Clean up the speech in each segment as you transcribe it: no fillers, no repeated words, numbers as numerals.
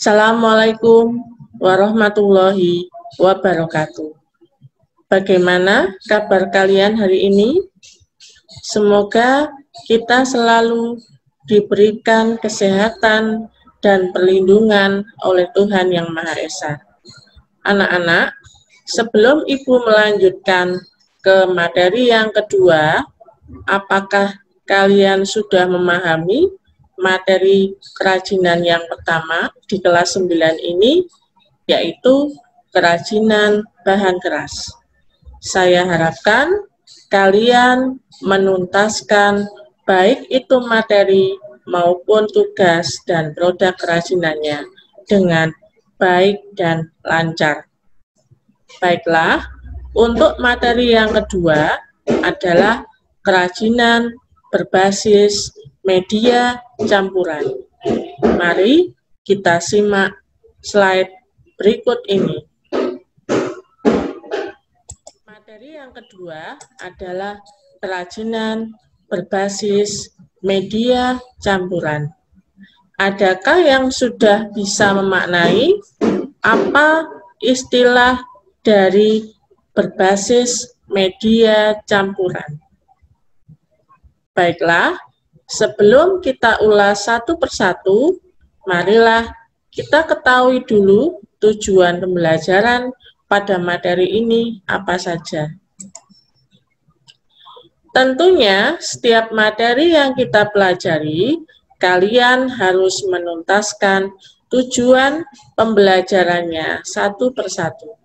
Assalamualaikum warahmatullahi wabarakatuh. Bagaimana kabar kalian hari ini? Semoga kita selalu diberikan kesehatan dan perlindungan oleh Tuhan Yang Maha Esa. Anak-anak, sebelum Ibu melanjutkan ke materi yang kedua, apakah kalian sudah memahami materi kerajinan yang pertama di kelas 9 ini, yaitu kerajinan bahan keras? Saya harapkan kalian menuntaskan baik itu materi maupun tugas dan produk kerajinannya dengan baik dan lancar. Baiklah, untuk materi yang kedua adalah kerajinan berbasis media campuran. Mari kita simak slide berikut ini. Materi yang kedua adalah kerajinan berbasis media campuran. Adakah yang sudah bisa memaknai apa istilah dari berbasis media campuran? Baiklah, sebelum kita ulas satu persatu, marilah kita ketahui dulu tujuan pembelajaran pada materi ini apa saja. Tentunya, setiap materi yang kita pelajari, kalian harus menuntaskan tujuan pembelajarannya satu persatu.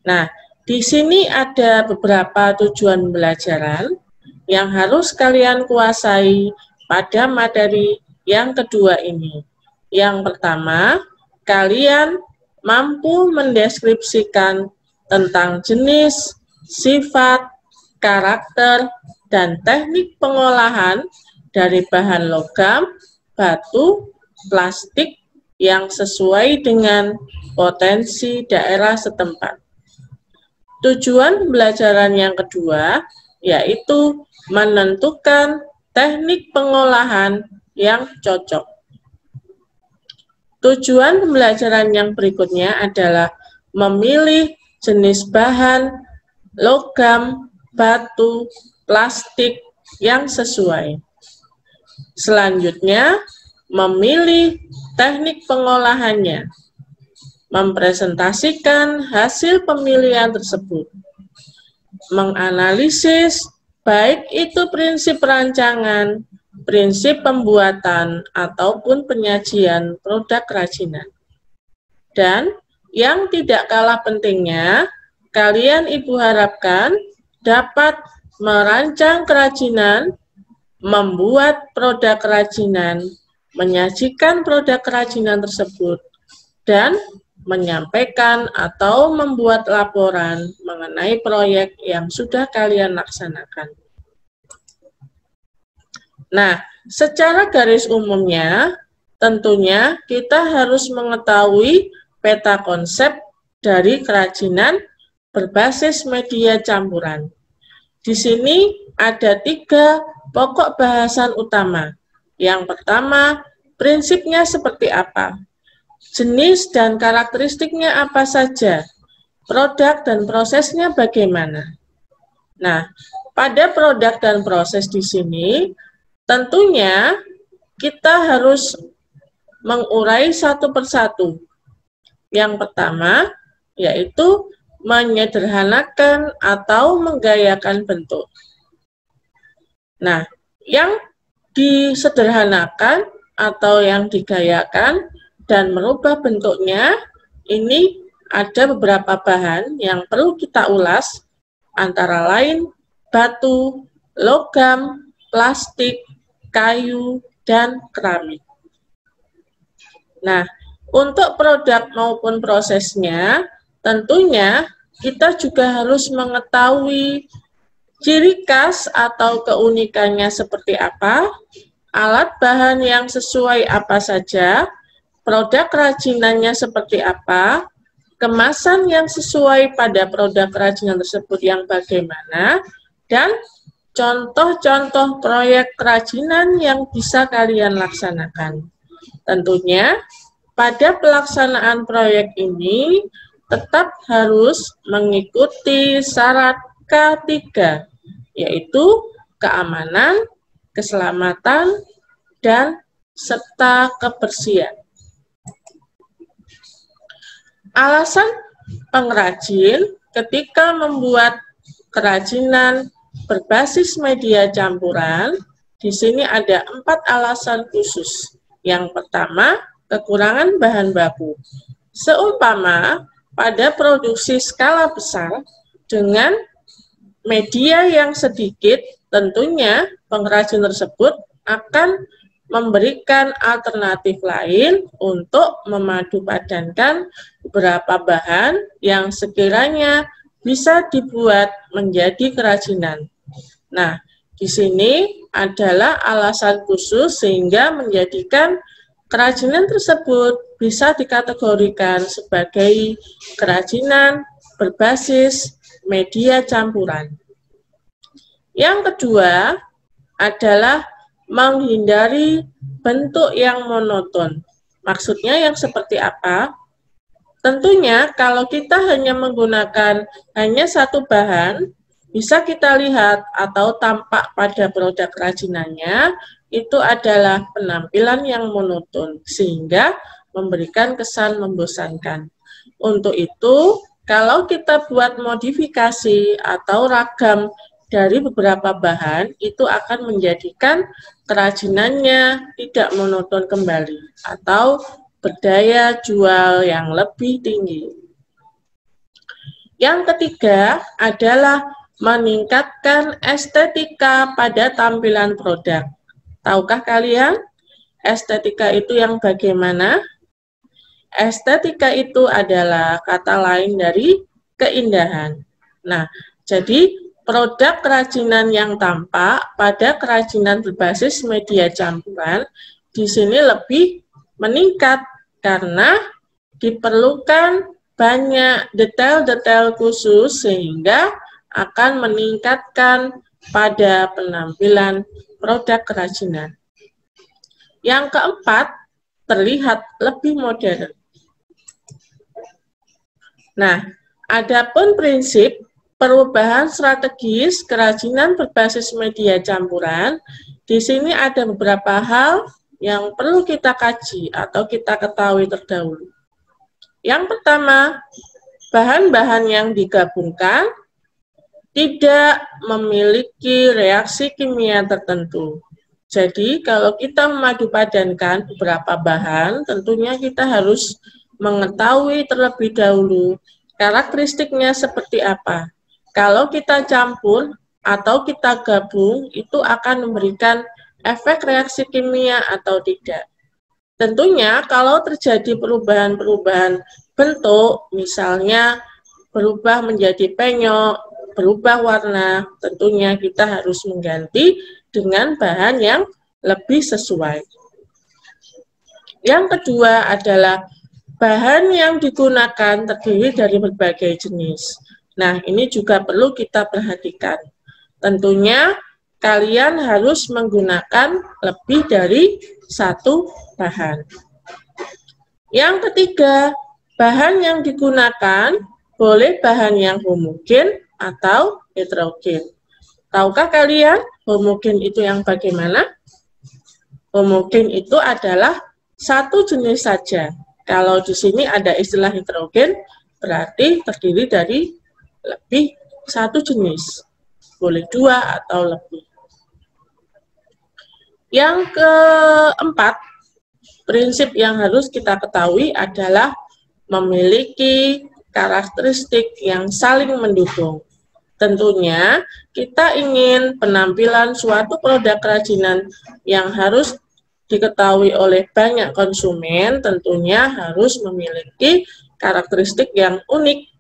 Nah, di sini ada beberapa tujuan pembelajaran yang harus kalian kuasai pada materi yang kedua ini. Yang pertama, kalian mampu mendeskripsikan tentang jenis, sifat, karakter, dan teknik pengolahan dari bahan logam, batu, plastik yang sesuai dengan potensi daerah setempat. Tujuan pembelajaran yang kedua yaitu menentukan teknik pengolahan yang cocok. Tujuan pembelajaran yang berikutnya adalah memilih jenis bahan, logam, batu, plastik yang sesuai. Selanjutnya, memilih teknik pengolahannya, mempresentasikan hasil pemilihan tersebut, menganalisis baik itu prinsip rancangan, prinsip pembuatan, ataupun penyajian produk kerajinan. Dan yang tidak kalah pentingnya, kalian Ibu harapkan dapat merancang kerajinan, membuat produk kerajinan, menyajikan produk kerajinan tersebut, dan menyampaikan atau membuat laporan mengenai proyek yang sudah kalian laksanakan. Nah, secara garis umumnya, tentunya kita harus mengetahui peta konsep dari kerajinan berbasis media campuran. Di sini ada 3 pokok bahasan utama. Yang pertama, prinsipnya seperti apa? Jenis dan karakteristiknya apa saja? Produk dan prosesnya bagaimana? Nah, pada produk dan proses di sini, tentunya kita harus mengurai satu persatu. Yang pertama, yaitu menyederhanakan atau menggayakan bentuk. Nah, yang disederhanakan atau yang digayakan dan merubah bentuknya, ini ada beberapa bahan yang perlu kita ulas, antara lain batu, logam, plastik, kayu, dan keramik. Nah, untuk produk maupun prosesnya, tentunya kita juga harus mengetahui ciri khas atau keunikannya seperti apa, alat bahan yang sesuai apa saja, produk kerajinannya seperti apa, kemasan yang sesuai pada produk kerajinan tersebut yang bagaimana, dan contoh-contoh proyek kerajinan yang bisa kalian laksanakan. Tentunya pada pelaksanaan proyek ini tetap harus mengikuti syarat K3, yaitu keamanan, keselamatan, dan serta kebersihan. Alasan pengrajin ketika membuat kerajinan berbasis media campuran, di sini ada 4 alasan khusus. Yang pertama, kekurangan bahan baku. Seumpama pada produksi skala besar dengan media yang sedikit, tentunya pengrajin tersebut akan memberikan alternatif lain untuk memadupadankan beberapa bahan yang sekiranya bisa dibuat menjadi kerajinan. Nah, di sini adalah alasan khusus sehingga menjadikan kerajinan tersebut bisa dikategorikan sebagai kerajinan berbasis media campuran. Yang kedua adalah menghindari bentuk yang monoton. Maksudnya yang seperti apa? Tentunya kalau kita hanya menggunakan hanya satu bahan, bisa kita lihat atau tampak pada produk kerajinannya itu adalah penampilan yang monoton sehingga memberikan kesan membosankan. Untuk itu, kalau kita buat modifikasi atau ragam dari beberapa bahan, itu akan menjadikan kerajinannya tidak monoton kembali atau berdaya jual yang lebih tinggi. Yang ketiga adalah meningkatkan estetika pada tampilan produk. Tahukah kalian estetika itu yang bagaimana? Estetika itu adalah kata lain dari keindahan. Nah, jadi produk kerajinan yang tampak pada kerajinan berbasis media campuran di sini lebih meningkat karena diperlukan banyak detail-detail khusus sehingga akan meningkatkan pada penampilan produk kerajinan. Yang keempat, terlihat lebih modern. Nah, adapun prinsip perubahan strategis kerajinan berbasis media campuran, di sini ada beberapa hal yang perlu kita kaji atau kita ketahui terdahulu. Yang pertama, bahan-bahan yang digabungkan tidak memiliki reaksi kimia tertentu. Jadi, kalau kita memadupadankan beberapa bahan, tentunya kita harus mengetahui terlebih dahulu karakteristiknya seperti apa. Kalau kita campur atau kita gabung, itu akan memberikan efek reaksi kimia atau tidak. Tentunya kalau terjadi perubahan-perubahan bentuk, misalnya berubah menjadi penyok, berubah warna, tentunya kita harus mengganti dengan bahan yang lebih sesuai. Yang kedua adalah bahan yang digunakan terdiri dari berbagai jenis. Nah, ini juga perlu kita perhatikan. Tentunya kalian harus menggunakan lebih dari satu bahan. Yang ketiga, bahan yang digunakan boleh bahan yang homogen atau heterogen. Tahukah kalian homogen itu yang bagaimana? Homogen itu adalah satu jenis saja. Kalau di sini ada istilah heterogen, berarti terdiri dari lebih satu jenis, boleh 2 atau lebih. Yang keempat, prinsip yang harus kita ketahui adalah memiliki karakteristik yang saling mendukung. Tentunya kita ingin penampilan suatu produk kerajinan yang harus diketahui oleh banyak konsumen, tentunya harus memiliki karakteristik yang unik.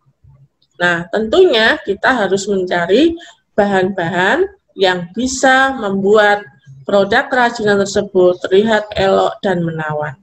Nah, tentunya kita harus mencari bahan-bahan yang bisa membuat produk kerajinan tersebut terlihat elok dan menawan.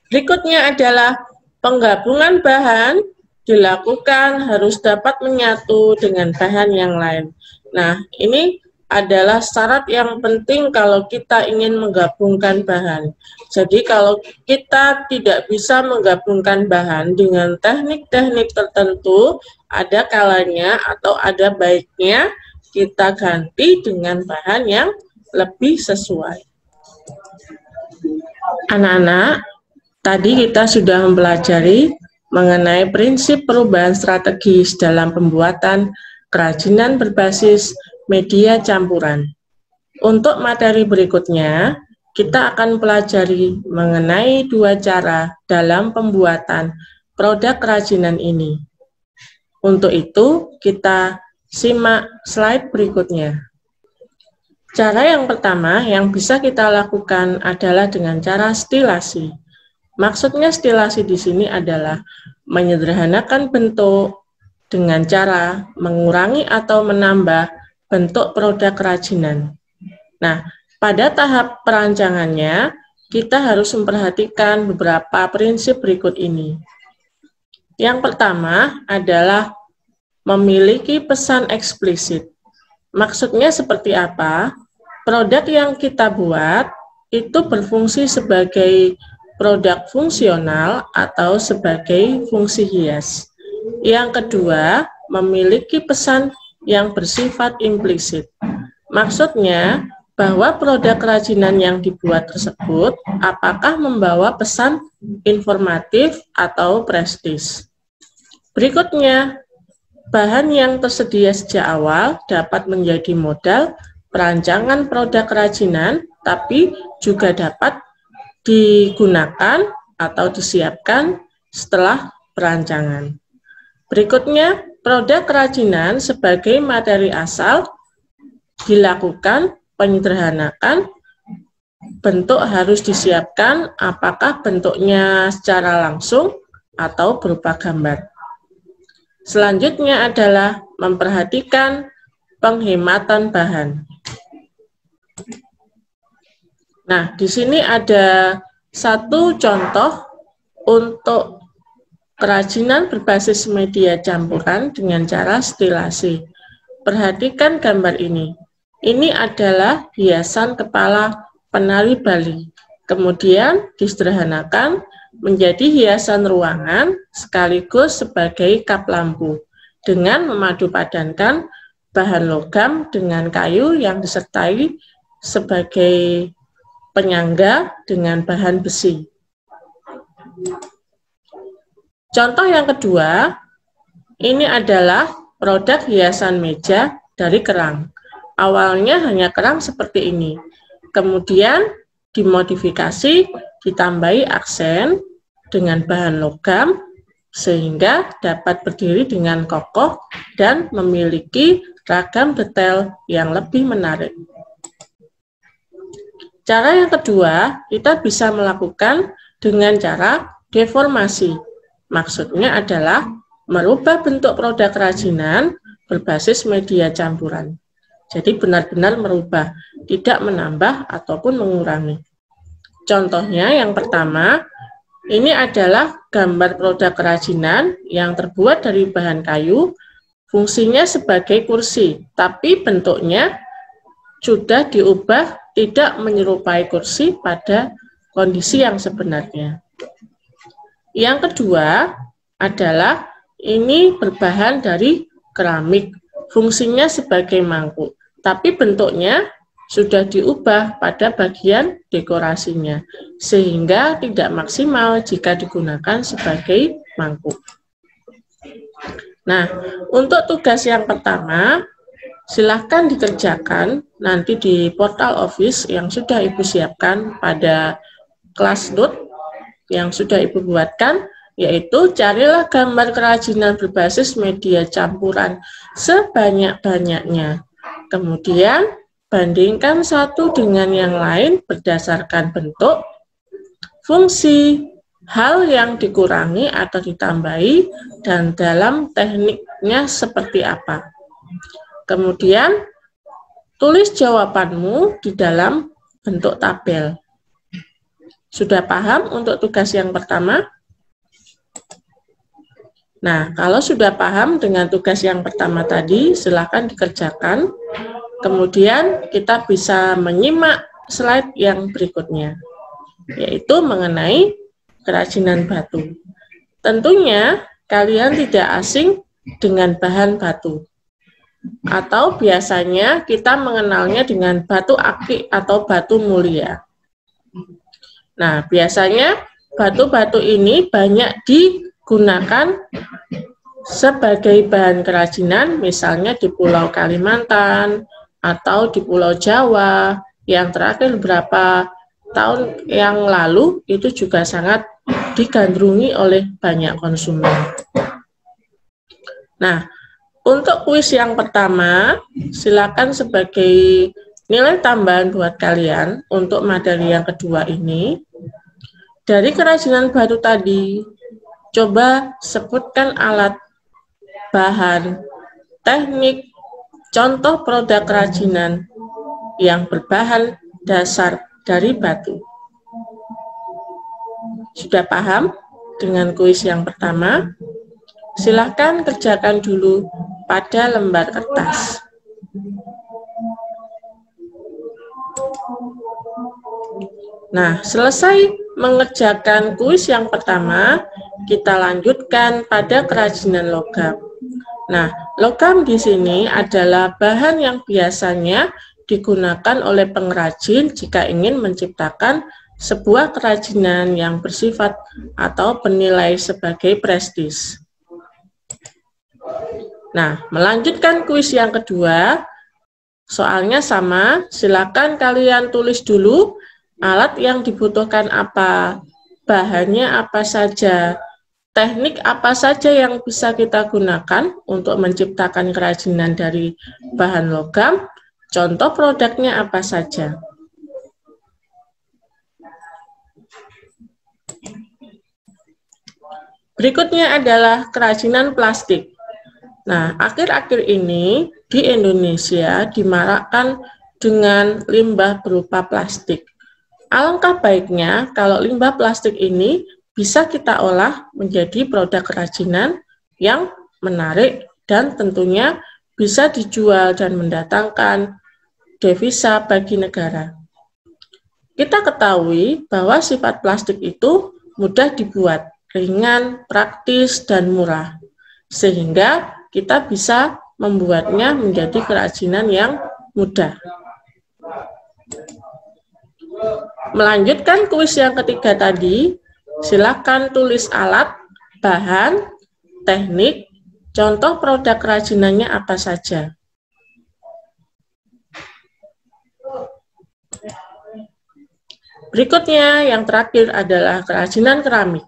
Berikutnya adalah penggabungan bahan dilakukan harus dapat menyatu dengan bahan yang lain. Nah, ini adalah syarat yang penting kalau kita ingin menggabungkan bahan. Jadi kalau kita tidak bisa menggabungkan bahan dengan teknik-teknik tertentu, ada kalanya atau ada baiknya kita ganti dengan bahan yang lebih sesuai. Anak-anak, tadi kita sudah mempelajari mengenai prinsip perubahan strategis dalam pembuatan kerajinan berbasis media campuran. Untuk materi berikutnya, kita akan pelajari mengenai dua cara dalam pembuatan produk kerajinan ini. Untuk itu, kita simak slide berikutnya. Cara yang pertama yang bisa kita lakukan adalah dengan cara stilasi. Maksudnya stilasi di sini adalah menyederhanakan bentuk dengan cara mengurangi atau menambah bentuk produk kerajinan. Nah, pada tahap perancangannya, kita harus memperhatikan beberapa prinsip berikut ini. Yang pertama adalah memiliki pesan eksplisit. Maksudnya seperti apa? Produk yang kita buat itu berfungsi sebagai produk fungsional atau sebagai fungsi hias. Yang kedua, memiliki pesan yang bersifat implisit. Maksudnya bahwa produk kerajinan yang dibuat tersebut apakah membawa pesan informatif atau prestis. Berikutnya, bahan yang tersedia sejak awal dapat menjadi modal perancangan produk kerajinan, tapi juga dapat digunakan atau disiapkan setelah perancangan. Berikutnya, produk kerajinan sebagai materi asal dilakukan penyederhanakan, bentuk harus disiapkan apakah bentuknya secara langsung atau berupa gambar. Selanjutnya adalah memperhatikan penghematan bahan. Nah, di sini ada satu contoh untuk kerajinan berbasis media campuran dengan cara stilasi. Perhatikan gambar ini. Ini adalah hiasan kepala penari Bali. Kemudian disederhanakan menjadi hiasan ruangan sekaligus sebagai kap lampu dengan memadupadankan bahan logam dengan kayu yang disertai sebagai penyangga dengan bahan besi. Contoh yang kedua, ini adalah produk hiasan meja dari kerang. Awalnya hanya kerang seperti ini. Kemudian dimodifikasi, ditambahi aksen dengan bahan logam sehingga dapat berdiri dengan kokoh dan memiliki ragam detail yang lebih menarik. Cara yang kedua, kita bisa melakukan dengan cara deformasi. Maksudnya adalah merubah bentuk produk kerajinan berbasis media campuran. Jadi benar-benar merubah, tidak menambah ataupun mengurangi. Contohnya yang pertama, ini adalah gambar produk kerajinan yang terbuat dari bahan kayu, fungsinya sebagai kursi, tapi bentuknya sudah diubah tidak menyerupai kursi pada kondisi yang sebenarnya. Yang kedua adalah ini berbahan dari keramik, fungsinya sebagai mangkuk, tapi bentuknya sudah diubah pada bagian dekorasinya, sehingga tidak maksimal jika digunakan sebagai mangkuk. Nah, untuk tugas yang pertama, silahkan dikerjakan nanti di portal Office yang sudah Ibu siapkan pada kelas note yang sudah Ibu buatkan, yaitu carilah gambar kerajinan berbasis media campuran sebanyak-banyaknya. Kemudian, bandingkan satu dengan yang lain berdasarkan bentuk, fungsi, hal yang dikurangi atau ditambahi, dan dalam tekniknya seperti apa. Kemudian, tulis jawabanmu di dalam bentuk tabel. Sudah paham untuk tugas yang pertama? Nah, kalau sudah paham dengan tugas yang pertama tadi, silakan dikerjakan. Kemudian kita bisa menyimak slide yang berikutnya, yaitu mengenai kerajinan batu. Tentunya kalian tidak asing dengan bahan batu, atau biasanya kita mengenalnya dengan batu akik atau batu mulia. Nah, biasanya batu-batu ini banyak digunakan sebagai bahan kerajinan, misalnya di Pulau Kalimantan atau di Pulau Jawa. Yang terakhir beberapa tahun yang lalu itu juga sangat digandrungi oleh banyak konsumen. Nah, untuk kuis yang pertama, silakan sebagai nilai tambahan buat kalian untuk materi yang kedua ini. Dari kerajinan batu tadi, coba sebutkan alat, bahan, teknik, contoh produk kerajinan yang berbahan dasar dari batu. Sudah paham dengan kuis yang pertama? Silakan kerjakan dulu pada lembar kertas. Nah, selesai mengerjakan kuis yang pertama, kita lanjutkan pada kerajinan logam. Nah, logam di sini adalah bahan yang biasanya digunakan oleh pengrajin jika ingin menciptakan sebuah kerajinan yang bersifat atau bernilai sebagai prestis. Nah, melanjutkan kuis yang kedua, soalnya sama, silakan kalian tulis dulu alat yang dibutuhkan apa, bahannya apa saja, teknik apa saja yang bisa kita gunakan untuk menciptakan kerajinan dari bahan logam, contoh produknya apa saja. Berikutnya adalah kerajinan plastik. Nah, akhir-akhir ini di Indonesia dimarakkan dengan limbah berupa plastik. Alangkah baiknya kalau limbah plastik ini bisa kita olah menjadi produk kerajinan yang menarik dan tentunya bisa dijual dan mendatangkan devisa bagi negara. Kita ketahui bahwa sifat plastik itu mudah dibuat, ringan, praktis, dan murah, sehingga kita bisa membuatnya menjadi kerajinan yang mudah. Melanjutkan kuis yang ketiga tadi, silakan tulis alat, bahan, teknik, contoh produk kerajinannya apa saja. Berikutnya yang terakhir adalah kerajinan keramik.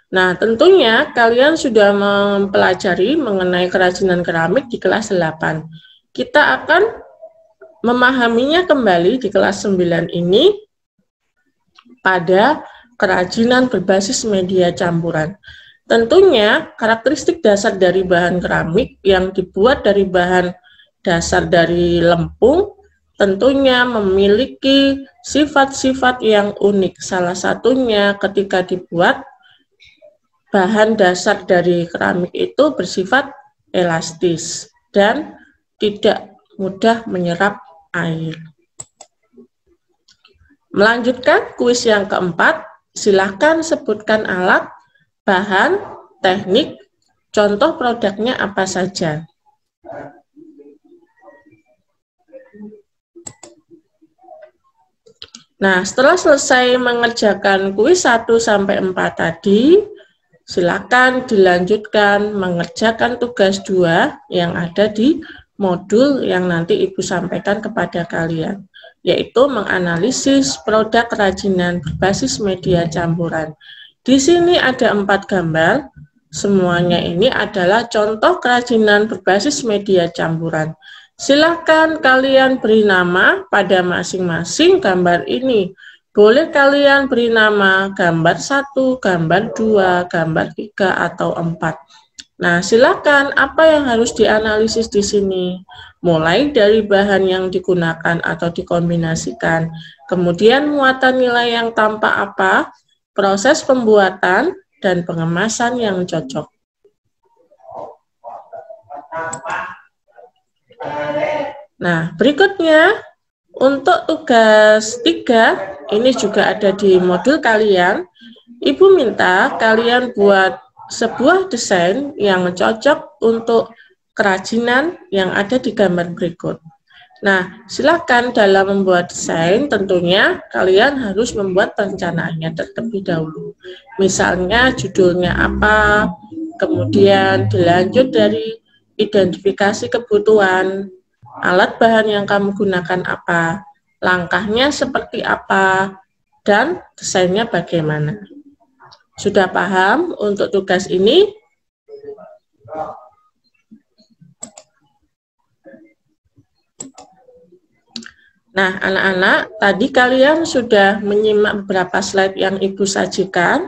Nah, tentunya kalian sudah mempelajari mengenai kerajinan keramik di kelas 8. Kita akan memahaminya kembali di kelas 9 ini pada kerajinan berbasis media campuran. Tentunya karakteristik dasar dari bahan keramik yang dibuat dari bahan dasar dari lempung tentunya memiliki sifat-sifat yang unik. Salah satunya ketika dibuat, bahan dasar dari keramik itu bersifat elastis dan tidak mudah menyerap air. Melanjutkan kuis yang keempat, silakan sebutkan alat, bahan, teknik, contoh produknya apa saja. Nah, setelah selesai mengerjakan kuis 1-4 tadi, silakan dilanjutkan mengerjakan tugas 2 yang ada di modul yang nanti Ibu sampaikan kepada kalian, yaitu menganalisis produk kerajinan berbasis media campuran. Di sini ada 4 gambar, semuanya ini adalah contoh kerajinan berbasis media campuran. Silakan kalian beri nama pada masing-masing gambar ini. Boleh kalian beri nama gambar 1, gambar 2, gambar 3, atau 4. Nah, silakan apa yang harus dianalisis di sini. Mulai dari bahan yang digunakan atau dikombinasikan, kemudian muatan nilai yang tampak apa, proses pembuatan, dan pengemasan yang cocok. Nah, berikutnya untuk tugas 3, ini juga ada di modul kalian. Ibu minta kalian buat sebuah desain yang cocok untuk kerajinan yang ada di gambar berikut. Nah, silakan dalam membuat desain tentunya kalian harus membuat perencanaannya terlebih dahulu. Misalnya judulnya apa, kemudian dilanjut dari identifikasi kebutuhan, alat bahan yang kamu gunakan apa, langkahnya seperti apa, dan desainnya bagaimana. Sudah paham untuk tugas ini? Nah, anak-anak, tadi kalian sudah menyimak beberapa slide yang Ibu sajikan.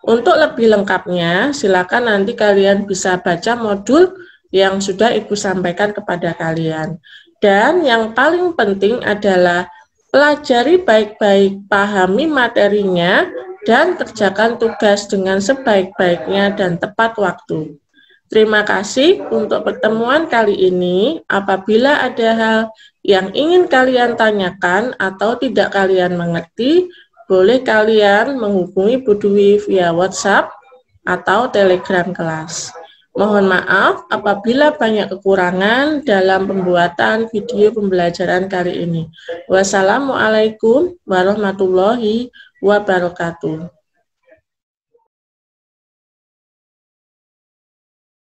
Untuk lebih lengkapnya, silakan nanti kalian bisa baca modul yang sudah Ibu sampaikan kepada kalian. Dan yang paling penting adalah pelajari baik-baik, pahami materinya, dan kerjakan tugas dengan sebaik-baiknya dan tepat waktu. Terima kasih untuk pertemuan kali ini. Apabila ada hal yang ingin kalian tanyakan atau tidak kalian mengerti, boleh kalian menghubungi Bu Dwi via WhatsApp atau Telegram kelas. Mohon maaf apabila banyak kekurangan dalam pembuatan video pembelajaran kali ini. Wassalamualaikum warahmatullahi wabarakatuh.